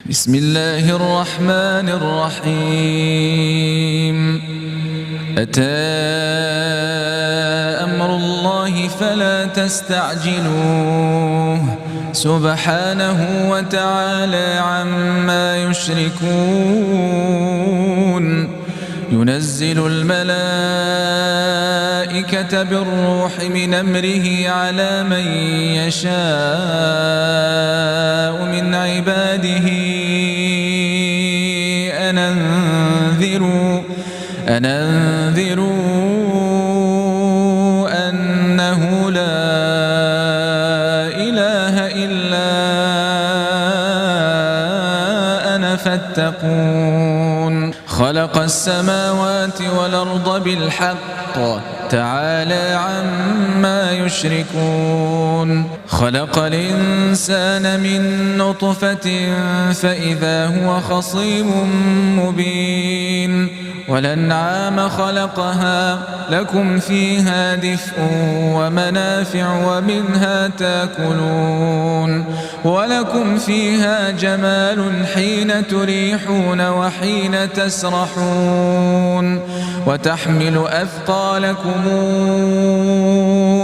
بسم الله الرحمن الرحيم. أتى أمر الله فلا تستعجلوه سبحانه وتعالى عما يشركون. ينزل الملائكة بالروح من أمره على من يشاء من عباده أن أنذروا أنه لا إله إلا أنا فاتقون. خلق السماوات والأرض بالحق تعالى عما يشركون. خلق الإنسان من نطفة فإذا هو خصيم مبين. والأنعام خلقها لكم فيها دفء ومنافع ومنها تاكلون ولكم فيها جمال حين تريحون وحين تسرحون. وتحمل أثقالكم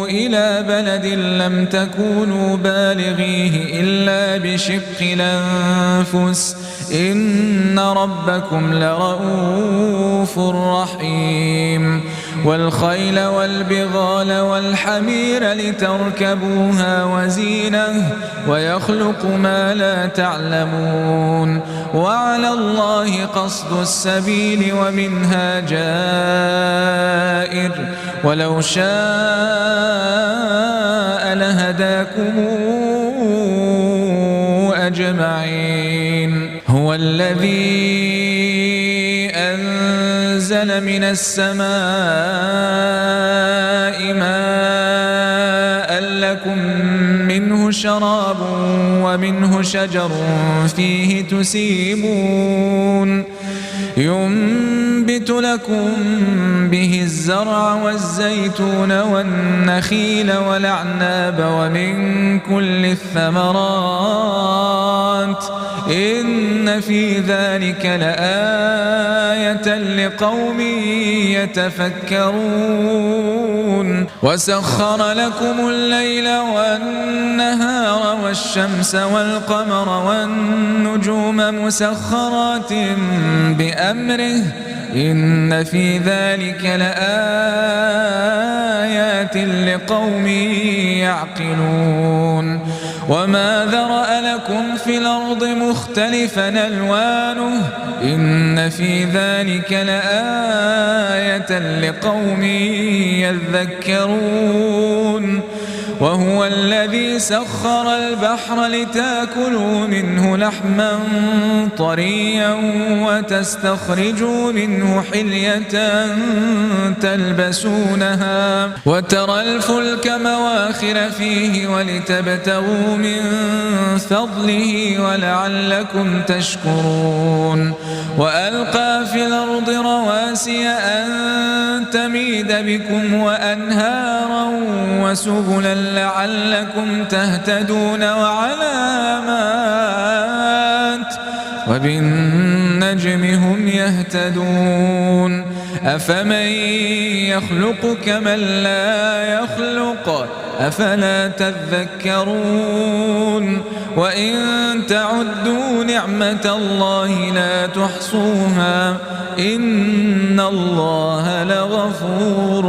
إلى بلد لم تكونوا بالغيه إلا بشق الأنفس إن ربكم لرؤوف رحيم. والخيل والبغال والحمير لتركبوها وزينة ويخلق ما لا تعلمون. وعلى الله قصد السبيل ومنها جائر ولو شاء لهداكم أجمعين. هو الذي أنزل من السماء ماء لكم منه شراب ومنه شجر فيه تسيمون. ينبت لكم به الزرع والزيتون والنخيل والأعناب ومن كل الثمرات إن في ذلك لآية لقوم يتفكرون. وسخر لكم الليل والنهار والشمس والقمر والنجوم مسخرات بأمره إن في ذلك لآيات لقوم يعقلون. وما ذرأ لكم في الأرض مختلفا ألوانه إن في ذلك لآية لقوم يذكرون. وهو الذي سخر البحر لتأكلوا منه لحما طريا وتستخرجوا منه حلية تلبسونها وترى الفلك مواخر فيه ولتبتغوا من فضله ولعلكم تشكرون. وألقى في الأرض رواسي أن تميد بكم وأنهارا وسبلا لعلكم تهتدون وعلامات وبالنجم هم يهتدون. أفمن يخلق كمن لا يخلق أفلا تذكرون. وإن تعدوا نعمة الله لا تحصوها إن الله لغفور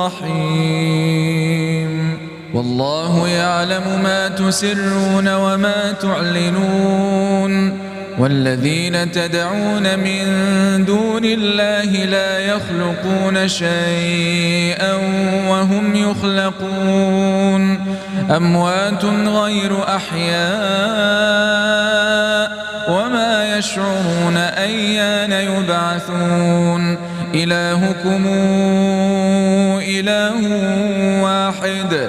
رحيم. والله يعلم ما تسرون وما تعلنون. والذين تدعون من دون الله لا يخلقون شيئا وهم يخلقون. أموات غير أحياء وما يشعرون أيان يبعثون. إلهكم إله واحد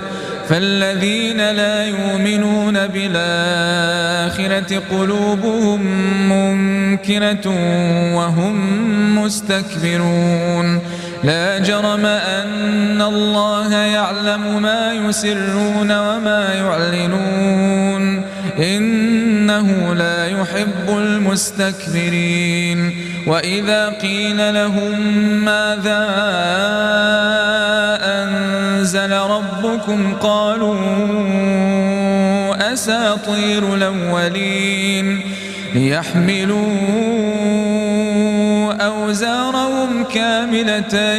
فالذين لا يؤمنون بالآخرة قلوبهم منكرة وهم مستكبرون. لا جرم أن الله يعلم ما يسرون وما يعلنون إنه لا يحب المستكبرين وإذا قيل لهم ماذا أنزل ربكم قالوا أساطير الأولين ليحملوا أوزارهم كاملة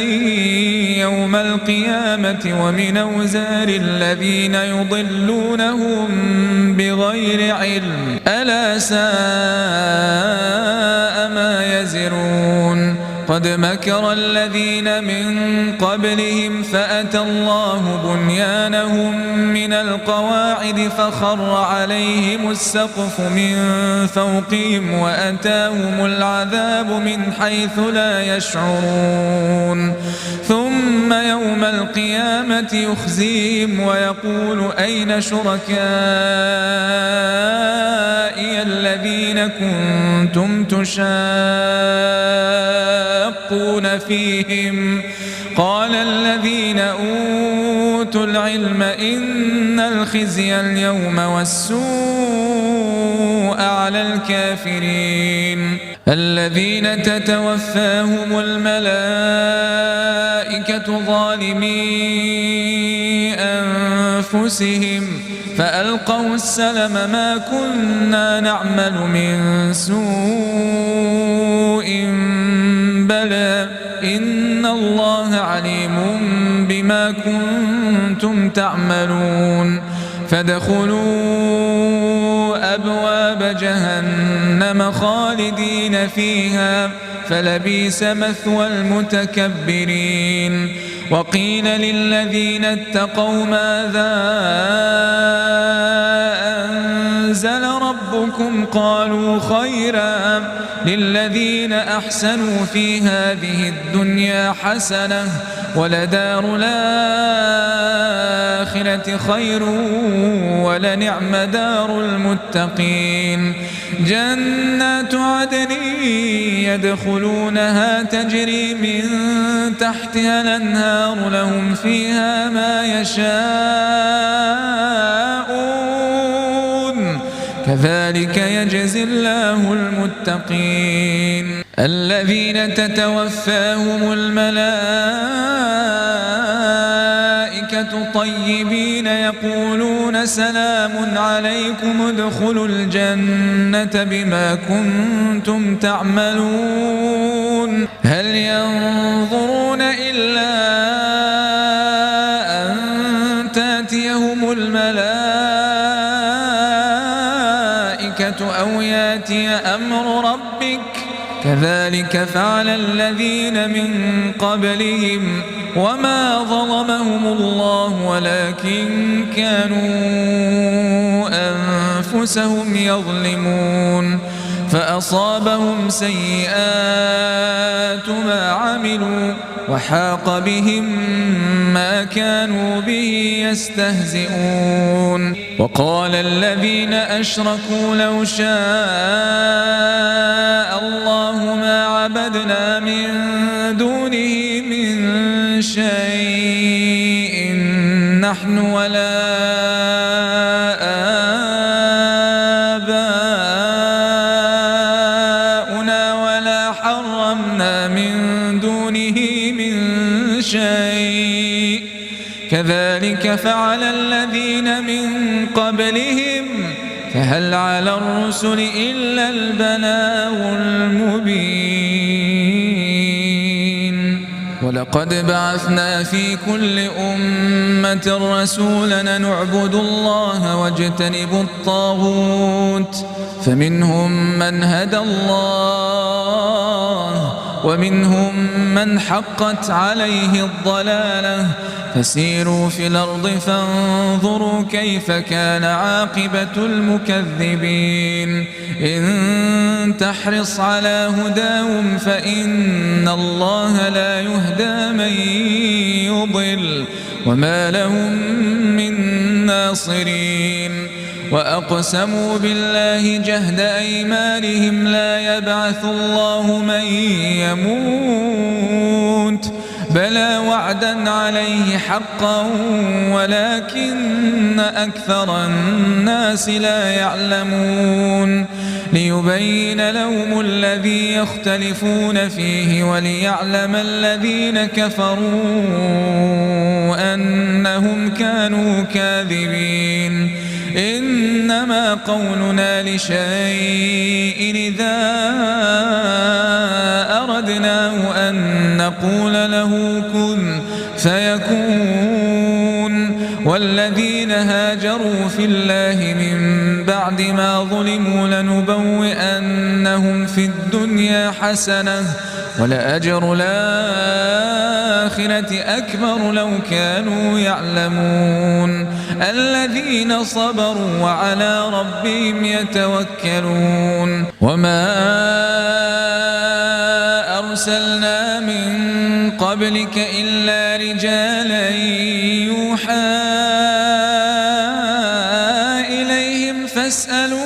يوم القيامة ومن أوزار الذين يضلونهم بغير علم ألا ساء ما يزرون قد مكر الذين من قبلهم فأتى الله بنيانهم من القواعد فخر عليهم السقف من فوقهم وأتاهم العذاب من حيث لا يشعرون ثم يوم القيامة يخزيهم ويقول أين شركائي الذين كنتم تشاقون فيهم قال الذين أوتوا العلم إن الخزي اليوم والسوء على الكافرين الذين تتوفاهم الملائكة ظالمي أنفسهم فألقوا السلم ما كنا نعمل من سوء بلى إن الله عليم بما كنتم تعملون فادخلوا أبواب جهنم خالدين فيها فلبئس مثوى المتكبرين وقيل للذين اتقوا ماذا أنزل ربكم قالوا خيرا للذين أحسنوا في هذه الدنيا حسنة ولدار الآخرة خير ولنعم دار المتقين جنات عدن يدخلونها تجري من تحتها الأنهار لهم فيها ما يشاءون كذلك يجزي الله المتقين الذين تتوفاهم الملائكة طيبين يقولون سلام عليكم ادخلوا الجنة بما كنتم تعملون هل ينظرون إلا أن تأتيهم الملائكة أو يأتي أمر ربك كذلك فعل الذين من قبلهم وما ظلمهم الله ولكن كانوا أنفسهم يظلمون فأصابهم سيئات ما عملوا وحاق بهم ما كانوا به يستهزئون وقال الذين أشركوا لو شاء الله ما عبدنا من دونه من شيء نحن ولا آباؤنا ولا حرمنا من دونه من شيء كذلك فعل الذين من قبلهم فهل على الرسل إلا البلاغ المبين ولقد بعثنا في كل أمة رسولا نعبد الله واجتنب الطاغوت فمنهم من هدى الله ومنهم من حقت عليه الضلالة فسيروا في الأرض فانظروا كيف كان عاقبة المكذبين إن تحرص على هداهم فإن الله لا يهدى من يضل وما لهم من ناصرين وأقسموا بالله جهد أيمانهم لا يبعث الله من يموت بلى وعدا عليه حقا ولكن أكثر الناس لا يعلمون ليبين لهم الذي يختلفون فيه وليعلم الذين كفروا أنهم كانوا كاذبين إنما قولنا لشيء إذا أردناه أن نقول له كن فيكون والذين هاجروا في الله من بعد ما ظلموا لنبوئنهم في الدنيا حسنة ولأجر الآخرة أكبر لو كانوا يعلمون الذين صبروا وعلى ربهم يتوكلون وما أرسلنا من قبلك إلا رجالا يوحى إليهم فاسألوا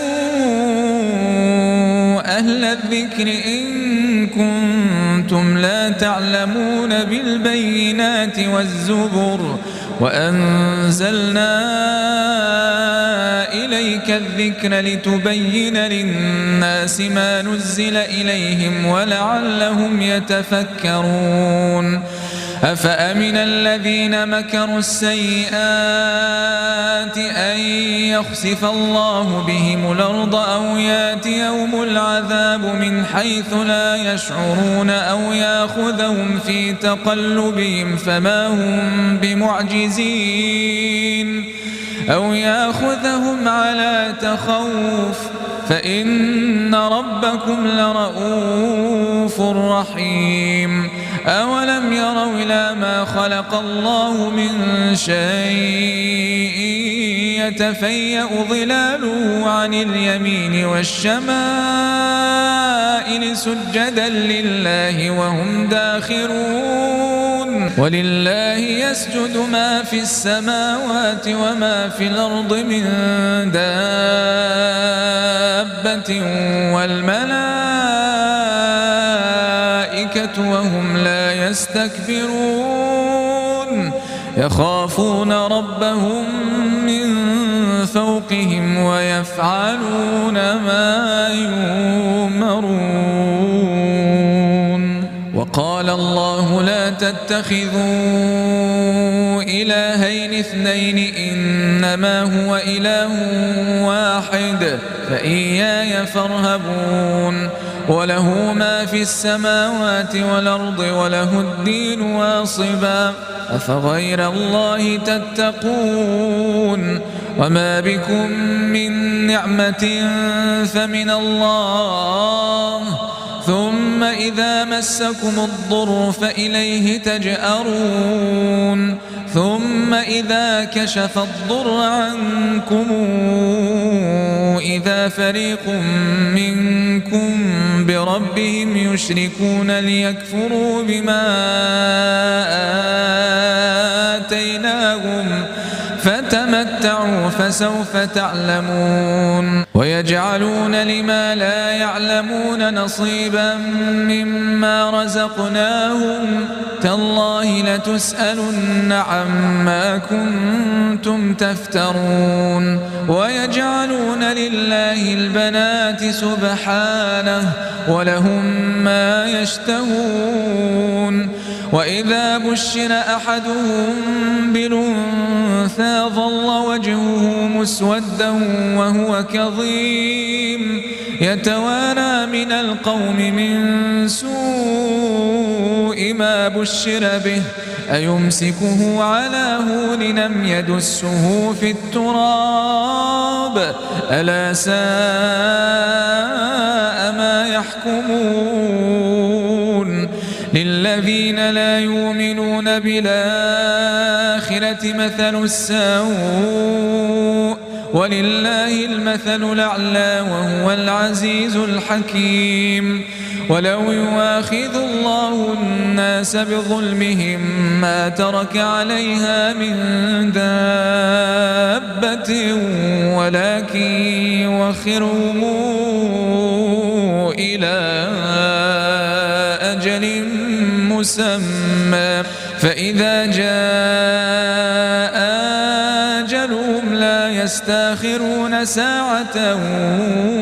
أهل الذكر إن كنتم لا تعلمون بالبينات والزبر وأنزلنا إليك الذكر لتبين للناس ما نزل إليهم ولعلهم يتفكرون أفأمن الذين مكروا السيئات أن يخسف الله بهم الأرض أو يأتيهم العذاب من حيث لا يشعرون أو يأخذهم في تقلبهم فما هم بمعجزين أو يأخذهم على تخوف فإن ربكم لرؤوف رحيم أولم يروا إلى ما خلق الله من شيء يتفيأ ظلاله عن اليمين والشمائل سجدا لله وهم داخرون ولله يسجد ما في السماوات وما في الأرض من دابة والملائكة وهم لا يستكبرون يخافون ربهم من فوقهم ويفعلون ما يؤمرون وقال الله لا تتخذوا إلهين اثنين إنما هو إله واحد فإياي فارهبون وله ما في السماوات والأرض وله الدين واصبا أفغير الله تتقون وما بكم من نعمة فمن الله ثم إذا مسكم الضر فإليه تجأرون ثم إذا كشف الضر عنكم إذا فريق منكم بربهم يشركون ليكفروا بما آتيناهم فتمتعوا فسوف تعلمون ويجعلون لما لا يعلمون نصيبا مما رزقناهم تالله لتسألن عما كنتم تفترون ويجعلون لله البنات سبحانه ولهم ما يشتهون وإذا بشر أحدهم بالأنثى ظل وجهه مسودا وهو كظيم يتوارى من القوم من سوء ما بشر به أيمسكه على هون لم يدسه في التراب ألا ساء ما يحكمون للذين لا يؤمنون بالآخرة مثل السوء ولله المثل الأعلى وهو العزيز الحكيم ولو يؤاخذ الله الناس بظلمهم ما ترك عليها من دابة ولكن يؤخرهم إلى أجل مسمى فإذا جاء أجلهم لا يستاخرون ساعة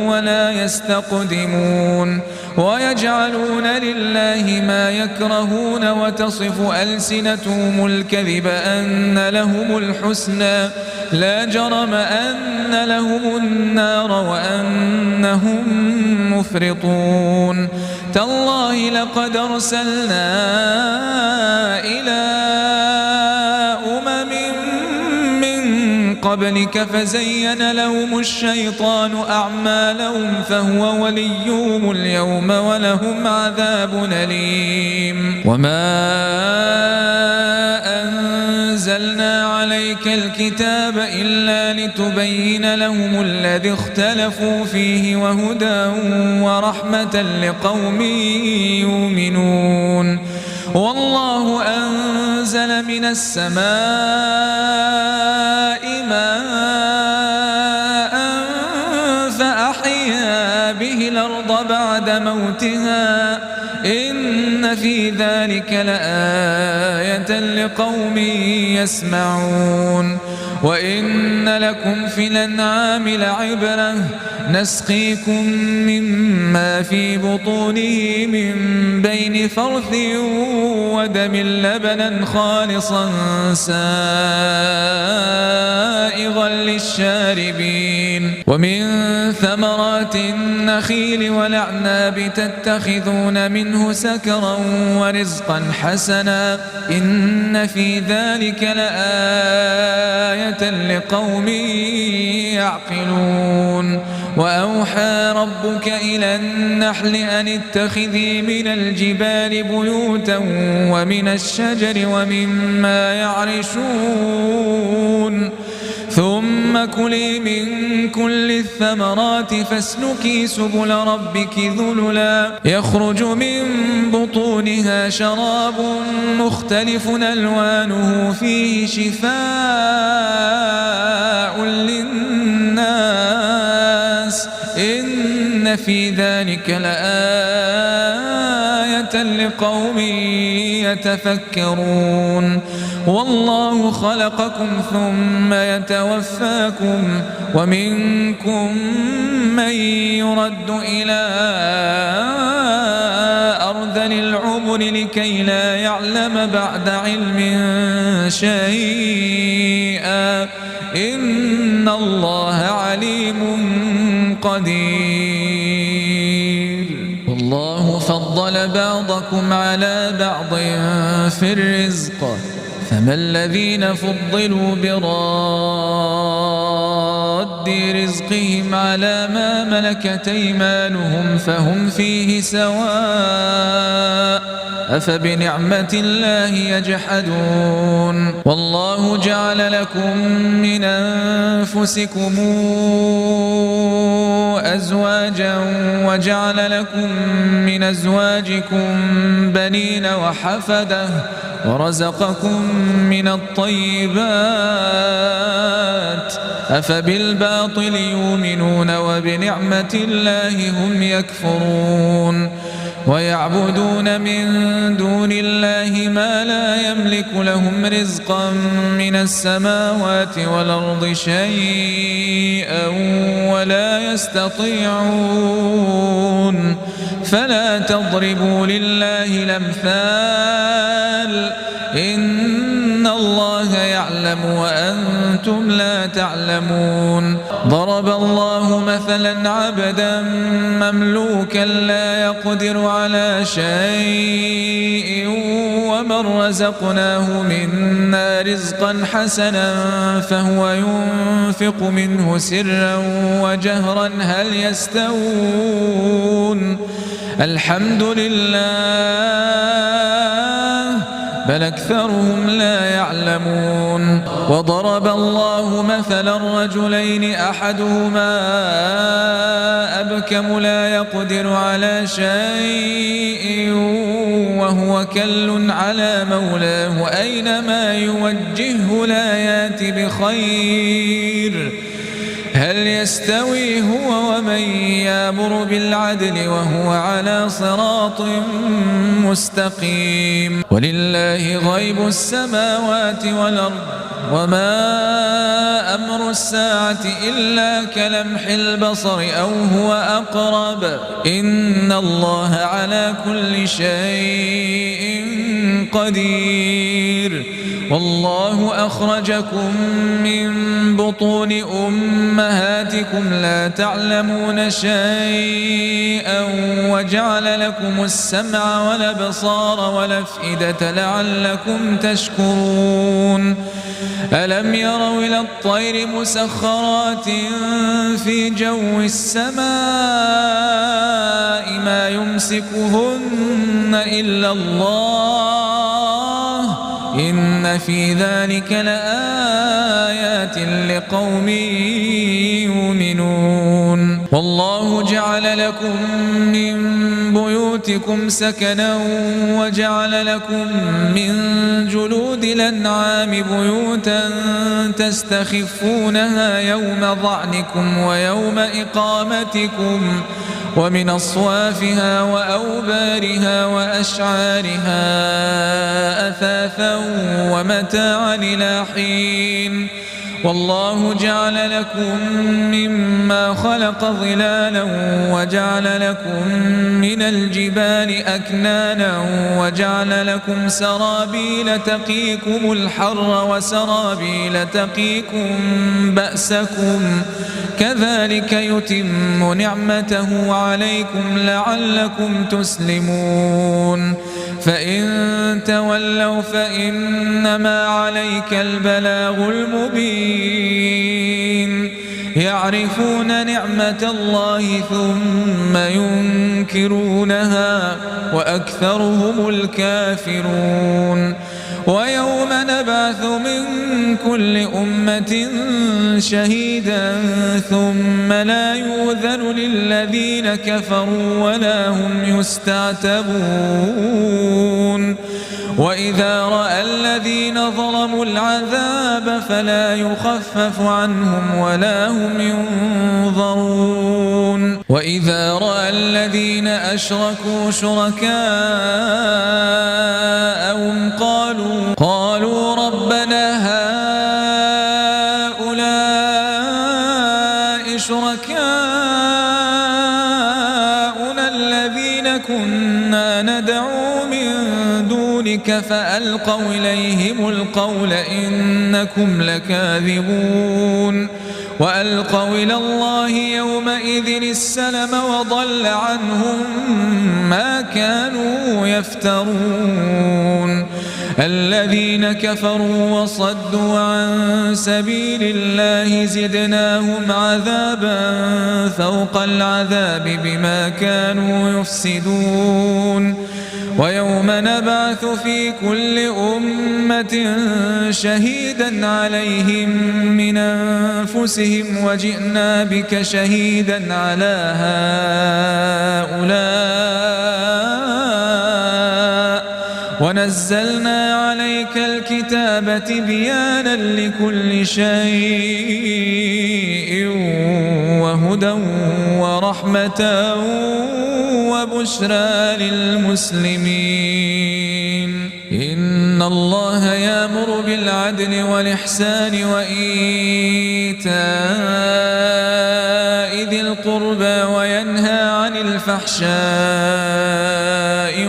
ولا يستقدمون ويجعلون لله ما يكرهون وتصف ألسنتهم الكذب أن لهم الحسنى لا جرم أن لهم النار وأنهم مفرطون تالله لقد أرسلنا إلى أمم من قبلك فزين لهم الشيطان أعمالهم فهو وليهم اليوم ولهم عذاب أليم وما أنزلنا عليك الكتاب إلا لتبين لهم الذي اختلفوا فيه وهدى ورحمة لقوم يؤمنون والله أنزل من السماء ماء فأحيا به الأرض بعد موتها إن في ذلك لآية لقوم يسمعون وإن لكم في الأنعام لعبرة نسقيكم مما في بطونه من بين فرث ودم لبنا خالصا سائغا للشاربين ومن ثمرات النخيل والأعناب تتخذون منه سكرا ورزقا حسنا إن في ذلك لآية لقوم يعقلون وأوحى ربك إلى النحل أن اتخذي من الجبال بيوتا ومن الشجر ومما يعرشون ثم كلي من كل الثمرات فاسلكي سبل ربك ذللا يخرج من بطونها شراب مختلف ألوانه فيه شفاء للناس إن في ذلك لآية لقوم يتفكرون والله خلقكم ثم يتوفاكم ومنكم من يرد إلى أرذل العمر لكي لا يعلم بعد علم شيئا إن الله عليم قدير والله فضل بعضكم على بعض في الرزق فما الذين فضلوا براد رزقهم على ما ملكت أيمانهم فهم فيه سواء أفبنعمة الله يجحدون والله جعل لكم من أنفسكم أزواجا وجعل لكم من أزواجكم بنين وحفدة ورزقكم من الطيبات أفبالباطل يؤمنون وبنعمة الله هم يكفرون ويعبدون من دون الله ما لا يملك لهم رزقا من السماوات والأرض شيئا ولا يستطيعون فلا تضربوا لله الأمثال إن الله يعلم وأنتم لا تعلمون ضرب الله مثلا عبدا مملوكا لا يقدر على شيء ومن رزقناه منا رزقا حسنا فهو ينفق منه سرا وجهرا هل يستوون الحمد لله بل أكثرهم لا يعلمون وضرب الله مثلا رجلين أحدهما أبكم لا يقدر على شيء وهو كل على مولاه أينما يوجهه لا يأت بخير هل يستوي هو ومن يأمر بالعدل وهو على صراط مستقيم ولله غيب السماوات والأرض وما أمر الساعة إلا كلمح البصر أو هو أقرب إن الله على كل شيء قدير والله أخرجكم من بطون أمهاتكم لا تعلمون شيئا وجعل لكم السمع والأبصار والأفئدة لعلكم تشكرون ألم يروا إلى الطير مسخرات في جو السماء ما يمسكهن إلا الله إن في ذلك لآيات لقوم يؤمنون والله جعل لكم من بيوتكم سكنا وجعل لكم من جلود الأنعام بيوتا تستخفونها يوم ظعنكم ويوم إقامتكم ومن أصوافها وأوبارها وأشعارها أثاثا ومتاعا إلى حين والله جعل لكم مما خلق ظلالا وجعل لكم من الجبال أكنانا وجعل لكم سرابيل تقيكم الحر وسرابيل تقيكم بأسكم كذلك يتم نعمته عليكم لعلكم تسلمون فإن تولوا فإنما عليك البلاغ المبين يعرفون نعمة الله ثم ينكرونها وأكثرهم الكافرون ويوم نبعث من كل أمة شهيدا ثم لا يؤذن للذين كفروا ولا هم يستعتبون وإذا رأى الذين ظلموا العذاب فلا يخفف عنهم ولا هم ينظرون وإذا رأى الذين أشركوا شركاءهم قالوا ربنا هؤلاء شركاؤنا الذين كنا ندعو من دونك فألقوا إليهم القول إنكم لكاذبون وألقوا إلى الله يومئذ السلم وضل عنهم ما كانوا يفترون الذين كفروا وصدوا عن سبيل الله زدناهم عذابا فوق العذاب بما كانوا يفسدون ويوم نبعث في كل أمة شهيدا عليهم من أنفسهم وجئنا بك شهيدا على هؤلاء ونزلنا عليك الكتاب تبيانا لكل شيء وهدى ورحمة وبشرى للمسلمين إن الله يأمر بالعدل والإحسان وإيتاء ذي القربى وينهى عن الفحشاء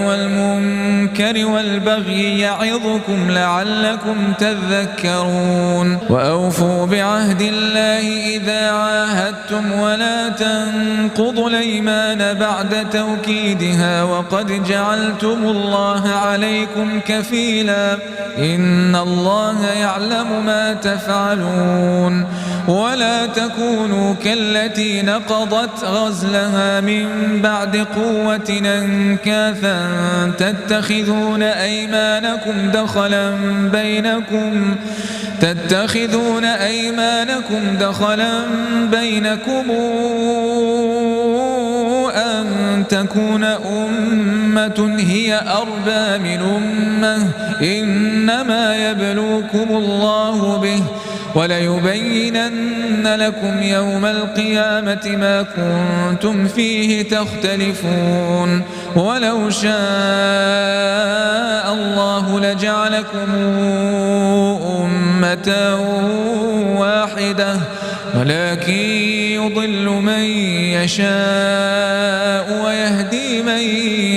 والمنكر والبغي يعظكم لعلكم تذكرون وأوفوا بعهد الله إذا عاهدتم ولا تنقضوا الأيمان بعد توكيدها وقد جعلتم الله عليكم كفيلا إن الله يعلم ما تفعلون ولا تكونوا كالتي نقضت غزلها من بعد قوة أنكاثا تتخذون أيمانكم دخلا بينكم أن تكون أمة هي أربى من أمة إنما يبلوكم الله به وليبينن لكم يوم القيامة ما كنتم فيه تختلفون ولو شاء الله لجعلكم أمة واحدة ولكن يضل من يشاء ويهدي من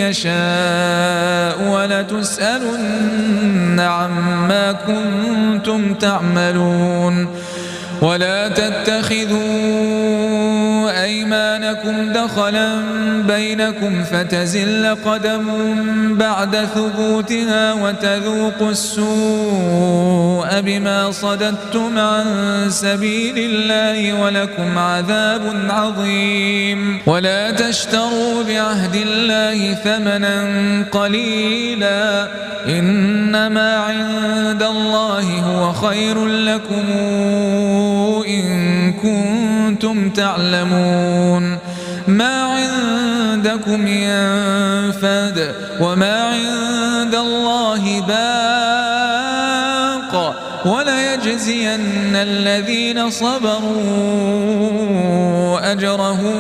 يشاء ولتسألن عما كنتم تعملون ولا تتخذوا أيمانكم دخلا بينكم فتزل قدم بعد ثبوتها وتذوقوا السوء بما صددتم عن سبيل الله ولكم عذاب عظيم ولا تشتروا بعهد الله ثمنا قليلا إنما عند الله هو خير لكم إن كنتم تعلمون ما عندكم ينفد وما عند الله باق وليجزين الذين صبروا أجرهم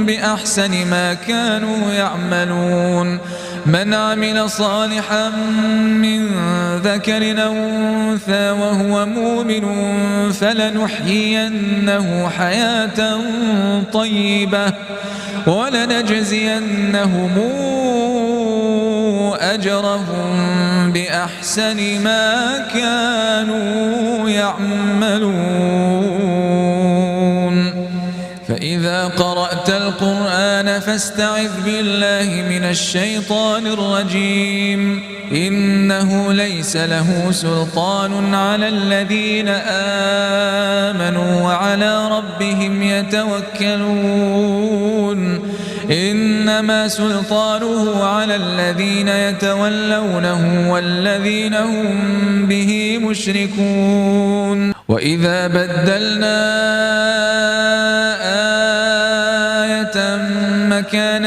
بأحسن ما كانوا يعملون من عمل صالحا من ذكر أو أنثى وهو مؤمن فلنحيينه حياة طيبة ولنجزينهم أجرهم بأحسن ما كانوا يعملون فإذا قرأت القرآن فاستعذ بالله من الشيطان الرجيم إنه ليس له سلطان على الذين آمنوا وعلى ربهم يتوكلون إنما سلطانه على الذين يتولونه والذين هم به مشركون وإذا بدلنا آية مكان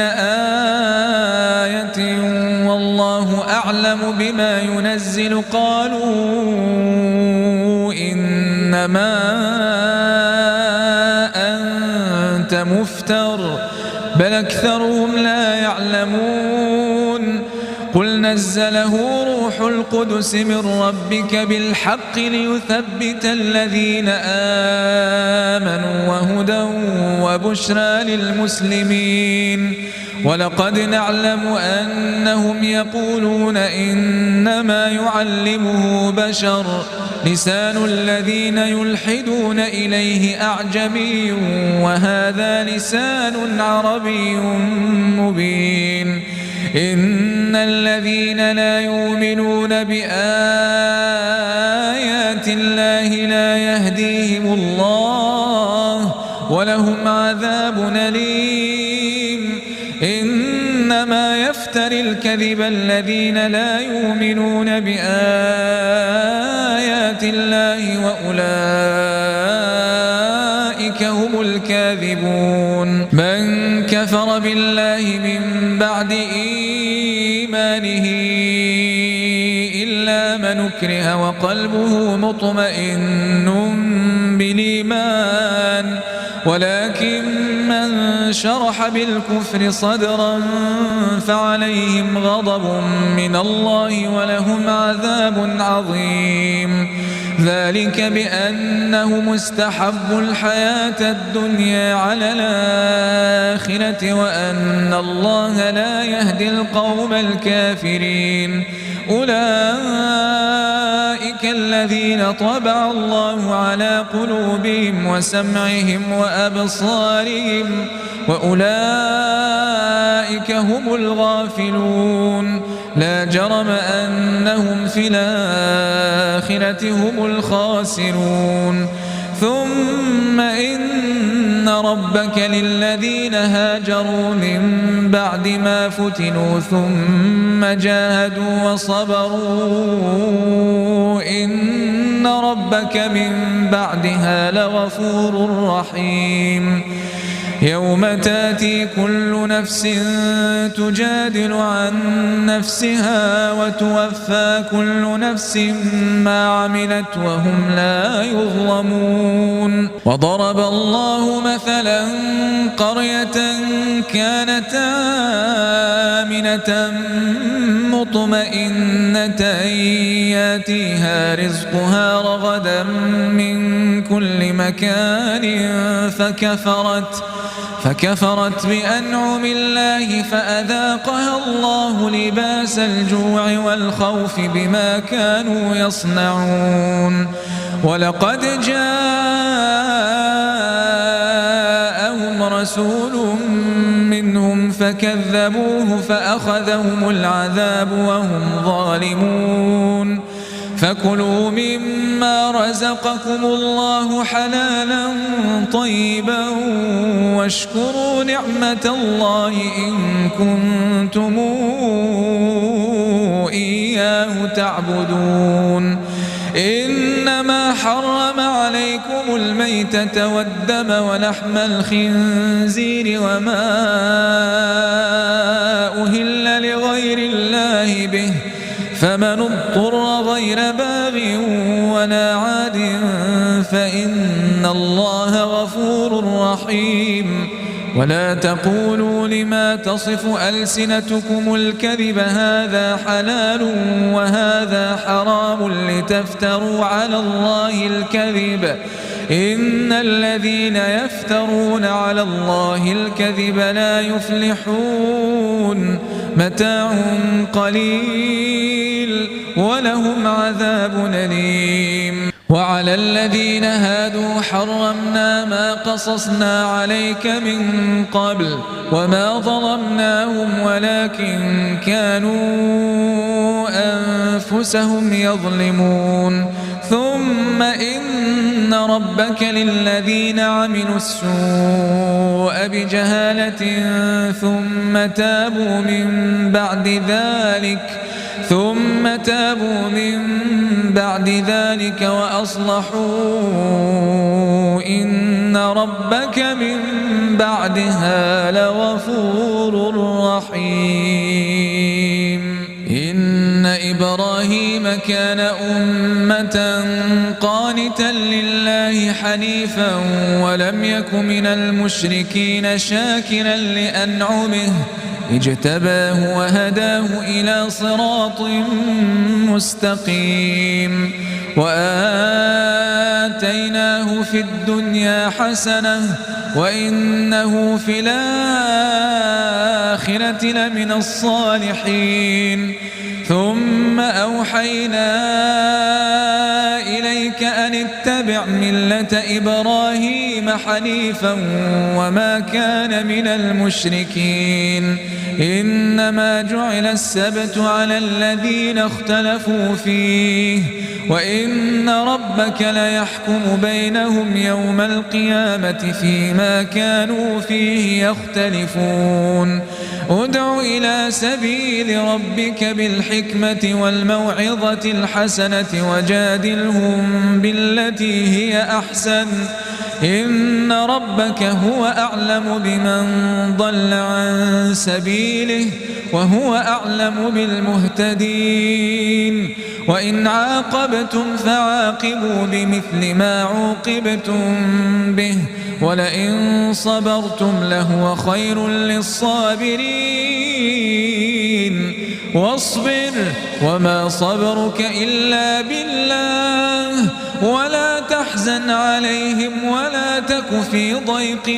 آية والله أعلم بما ينزل قالوا إنما أنت مفتر بل أكثرهم لا يعلمون قل نزله روح القدس من ربك بالحق ليثبت الذين آمنوا وهدى وبشرى للمسلمين ولقد نعلم أنهم يقولون إنما يعلمه بشر لسان الذين يلحدون إليه أعجمي وهذا لسان عربي مبين إن الذين لا يؤمنون بآيات الله لا يهديهم الله ولهم عذاب أليم إنما يفتري الكذب الذين لا يؤمنون بآيات الله وأولئك هم الكاذبون من كفر بالله من بعد إيمانه إلا من أكره وقلبه مطمئن بالإيمان ولكن من شرح بالكفر صدرا فعليهم غضب من الله ولهم عذاب عظيم ذلك بأنهم استحبوا الحياة الدنيا على الآخرة وأن الله لا يهدي القوم الكافرين أولئك الذين طبع الله على قلوبهم وسمعهم وأبصارهم وأولئك هم الغافلون لا جرم أنهم في الآخرة هم الخاسرون ثم إن ربك للذين هاجروا من بعد ما فتنوا ثم جاهدوا وصبروا إن ربك من بعدها لغفور رحيم يوم تأتي كل نفس تجادل عن نفسها وتوفى كل نفس ما عملت وهم لا يظلمون وضرب الله مثلا قرية كانت آمنة مطمئنة ياتيها رزقها رغدا من كل مكان فكفرت بأنعم الله فأذاقها الله لباس الجوع والخوف بما كانوا يصنعون. ولقد جاءهم رسول منهم فكذبوه فأخذهم العذاب وهم ظالمون. فكلوا مما رزقكم الله حلالا طيبا واشكروا نعمة الله إن كنتم إياه تعبدون. إنما حرم عليكم الميتة والدم ولحم الخنزير وما أهل لغير الله به فمن اضطر غير باغ ولا عاد فإن الله غفور رحيم. ولا تقولوا لما تصف ألسنتكم الكذب هذا حلال وهذا حرام لتفتروا على الله الكذب إن الذين يفترون على الله الكذب لا يفلحون. متاع قليل ولهم عذاب أليم. وعلى الذين هادوا حرمنا ما قصصنا عليك من قبل وما ظلمناهم ولكن كانوا أنفسهم يظلمون. ثم إن ربك للذين عملوا السوء بجهالة ثم تابوا من بعد ذلك وأصلحوا إن ربك من بعدها لغفور رحيم. إن إبراهيم كان أمة قانتا لله حنيفا ولم يك من المشركين شاكرا لأنعمه اجتباه وهداه إلى صراط مستقيم. وآتيناه في الدنيا حسنة وإنه في الآخرة لمن الصالحين. ثم أوحينا إليك أن اتبع ملة إبراهيم حنيفا وما كان من المشركين. إنما جعل السبت على الذين اختلفوا فيه وإن ربك ليحكم بينهم يوم القيامة فيما كانوا فيه يختلفون. ادع إلى سبيل ربك بالحكمة والموعظة الحسنة وجادلهم بالتي هي أحسن إن ربك هو أعلم بمن ضل عن سبيله وهو أعلم بالمهتدين. وإن عاقبتم فعاقبوا بمثل ما عوقبتم به ولئن صبرتم لهو خير للصابرين. واصبر وما صبرك إلا بالله ولا تحزن عليهم ولا تك في ضيق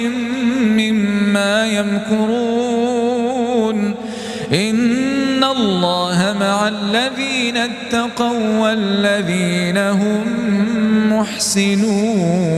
مما يمكرون. إن الله مع الذين اتقوا والذين هم محسنون.